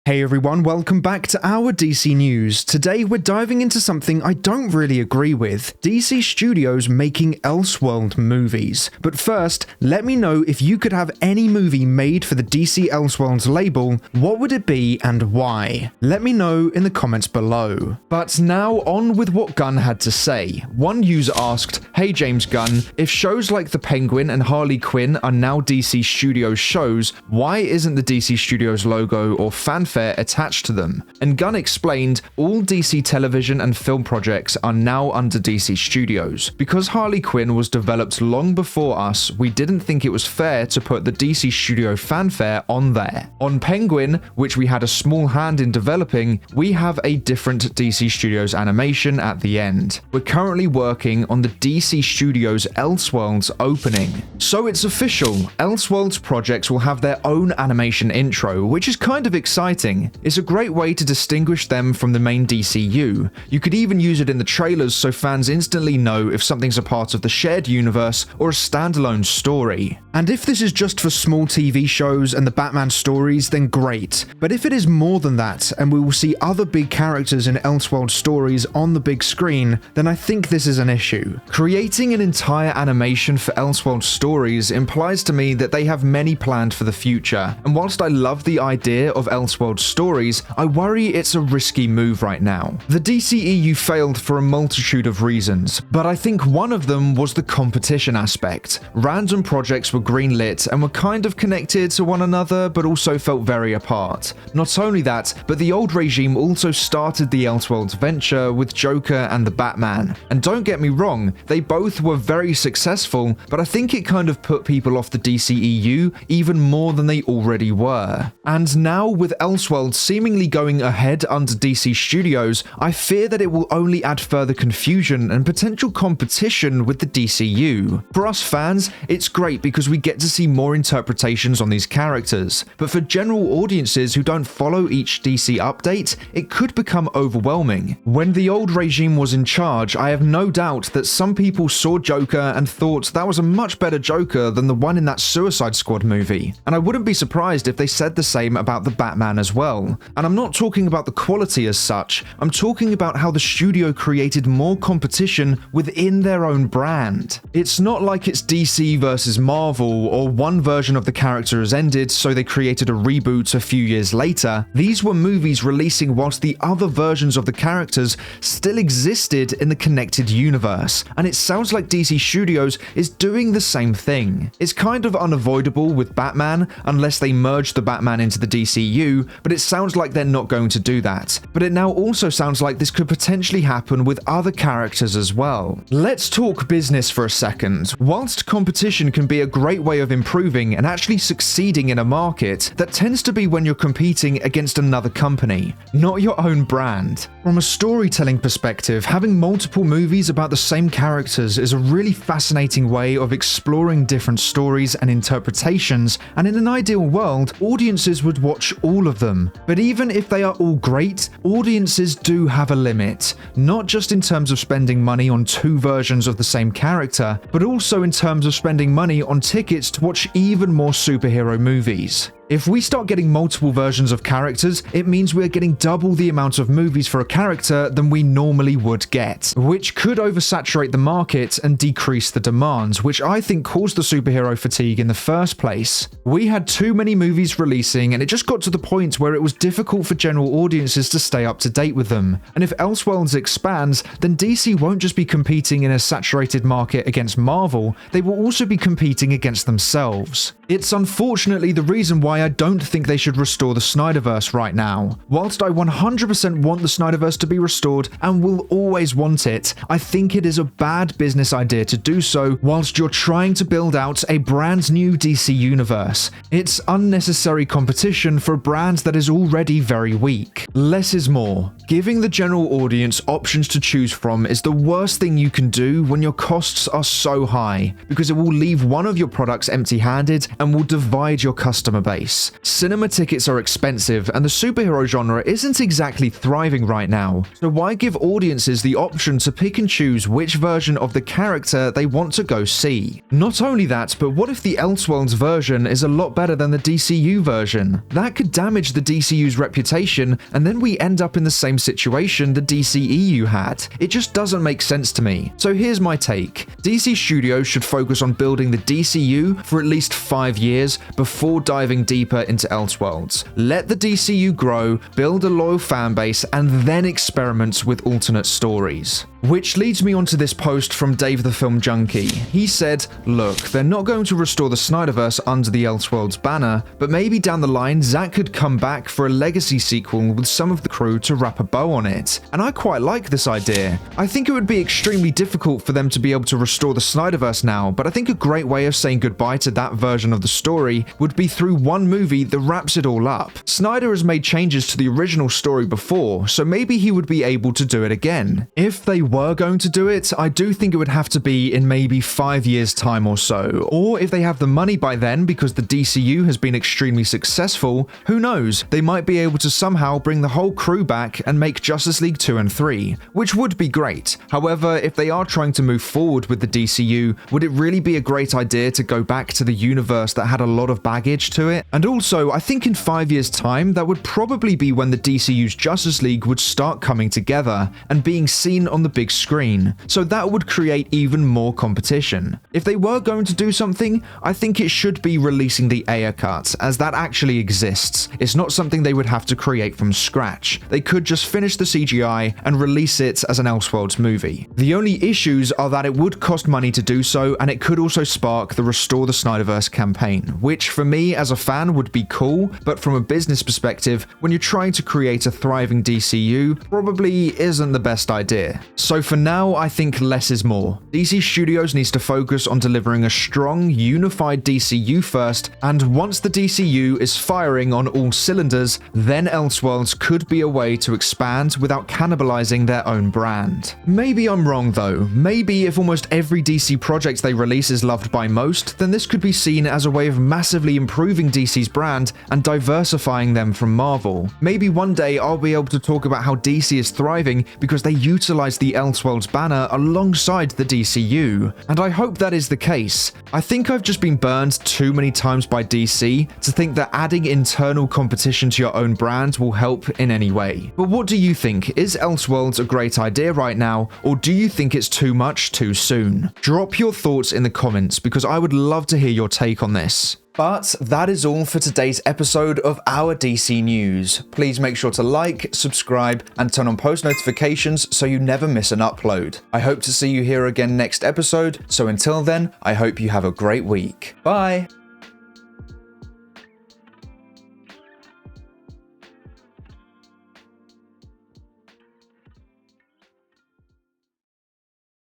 Hey everyone, welcome back to our DC News. Today we're diving into something I don't really agree with: DC Studios making Elseworld movies. But first, let me know if you could have any movie made for the DC Elseworlds label, what would it be and why? Let me know in the comments below. But now on with what Gunn had to say. One user asked, "Hey James Gunn, if shows like The Penguin and Harley Quinn are now DC Studios shows, why isn't the DC Studios logo or fanfare attached to them?" And Gunn explained, all DC television and film projects are now under DC Studios. Because Harley Quinn was developed long before us, we didn't think it was fair to put the DC Studio fanfare on there. On Penguin, which we had a small hand in developing, we have a different DC Studios animation at the end. We're currently working on the DC Studios Elseworlds opening. So it's official, Elseworlds projects will have their own animation intro, which is kind of exciting. It's a great way to distinguish them from the main DCU. You could even use it in the trailers so fans instantly know if something's a part of the shared universe or a standalone story. And if this is just for small TV shows and the Batman stories, then great. But if it is more than that, and we will see other big characters in Elseworld stories on the big screen, then I think this is an issue. Creating an entire animation for Elseworld stories implies to me that they have many planned for the future. And whilst I love the idea of Elseworld stories, I worry it's a risky move right now. The DCEU failed for a multitude of reasons, but I think one of them was the competition aspect. Random projects were greenlit and were kind of connected to one another, but also felt very apart. Not only that, but the old regime also started the Elseworlds venture with Joker and the Batman. And don't get me wrong, they both were very successful, but I think it kind of put people off the DCEU even more than they already were. And now with Elseworlds seemingly going ahead under DC Studios, I fear that it will only add further confusion and potential competition with the DCU. For us fans, it's great because we get to see more interpretations on these characters, but for general audiences who don't follow each DC update, it could become overwhelming. When the old regime was in charge, I have no doubt that some people saw Joker and thought that was a much better Joker than the one in that Suicide Squad movie. And I wouldn't be surprised if they said the same about the Batman as well. And I'm not talking about the quality as such, I'm talking about how the studio created more competition within their own brand. It's not like it's DC versus Marvel, or one version of the character has ended so they created a reboot a few years later. These were movies releasing whilst the other versions of the characters still existed in the connected universe, and it sounds like DC Studios is doing the same thing. It's kind of unavoidable with Batman, unless they merge the Batman into the DCU, but it sounds like they're not going to do that. But it now also sounds like this could potentially happen with other characters as well. Let's talk business for a second. Whilst competition can be a great way of improving and actually succeeding in a market, that tends to be when you're competing against another company, not your own brand. From a storytelling perspective, having multiple movies about the same characters is a really fascinating way of exploring different stories and interpretations, and in an ideal world, audiences would watch all of them. But even if they are all great, audiences do have a limit, not just in terms of spending money on two versions of the same character, but also in terms of spending money on tickets to watch even more superhero movies. If we start getting multiple versions of characters, it means we're getting double the amount of movies for a character than we normally would get, which could oversaturate the market and decrease the demand, which I think caused the superhero fatigue in the first place. We had too many movies releasing, and it just got to the point where it was difficult for general audiences to stay up to date with them. And if Elseworlds expands, then DC won't just be competing in a saturated market against Marvel, they will also be competing against themselves. It's unfortunately the reason why I don't think they should restore the Snyderverse right now. Whilst I 100% want the Snyderverse to be restored and will always want it, I think it is a bad business idea to do so whilst you're trying to build out a brand new DC universe. It's unnecessary competition for a brand that is already very weak. Less is more. Giving the general audience options to choose from is the worst thing you can do when your costs are so high, because it will leave one of your products empty-handed and will divide your customer base. Cinema tickets are expensive, and the superhero genre isn't exactly thriving right now, so why give audiences the option to pick and choose which version of the character they want to go see? Not only that, but what if the Elseworlds version is a lot better than the DCU version? That could damage the DCU's reputation, and then we end up in the same situation the DCEU had. It just doesn't make sense to me. So here's my take. DC Studios should focus on building the DCU for at least 5 years before diving deeper into Elseworlds. Let the DCU grow, build a loyal fanbase, and then experiment with alternate stories. Which leads me onto this post from Dave the Film Junkie. He said, look, they're not going to restore the Snyderverse under the Elseworlds banner, but maybe down the line Zack could come back for a legacy sequel with some of the crew to wrap a bow on it. And I quite like this idea. I think it would be extremely difficult for them to be able to restore the Snyderverse now, but I think a great way of saying goodbye to that version of the story would be through one movie that wraps it all up. Snyder has made changes to the original story before, so maybe he would be able to do it again. If they were going to do it, I do think it would have to be in maybe 5 years' time or so. Or if they have the money by then because the DCU has been extremely successful, who knows, they might be able to somehow bring the whole crew back and make Justice League 2 and 3, which would be great. However, if they are trying to move forward with the DCU, would it really be a great idea to go back to the universe that had a lot of baggage to it? And also, I think in 5 years' time, that would probably be when the DCU's Justice League would start coming together and being seen on the big screen, so that would create even more competition. If they were going to do something, I think it should be releasing the Ayer cut, as that actually exists. It's not something they would have to create from scratch. They could just finish the CGI and release it as an Elseworlds movie. The only issues are that it would cost money to do so, and it could also spark the Restore the Snyderverse campaign, which for me as a fan would be cool, but from a business perspective, when you're trying to create a thriving DCU, probably isn't the best idea. So for now, I think less is more. DC Studios needs to focus on delivering a strong, unified DCU first, and once the DCU is firing on all cylinders, then Elseworlds could be a way to expand without cannibalizing their own brand. Maybe I'm wrong though. Maybe if almost every DC project they release is loved by most, then this could be seen as a way of massively improving DC's brand and diversifying them from Marvel. Maybe one day I'll be able to talk about how DC is thriving because they utilize the Elseworlds banner alongside the DCU, and I hope that is the case. I think I've just been burned too many times by DC to think that adding internal competition to your own brand will help in any way. But what do you think? Is Elseworlds a great idea right now, or do you think it's too much too soon? Drop your thoughts in the comments because I would love to hear your take on this. But that is all for today's episode of Our DC News. Please make sure to like, subscribe, and turn on post notifications so you never miss an upload. I hope to see you here again next episode, so until then, I hope you have a great week. Bye!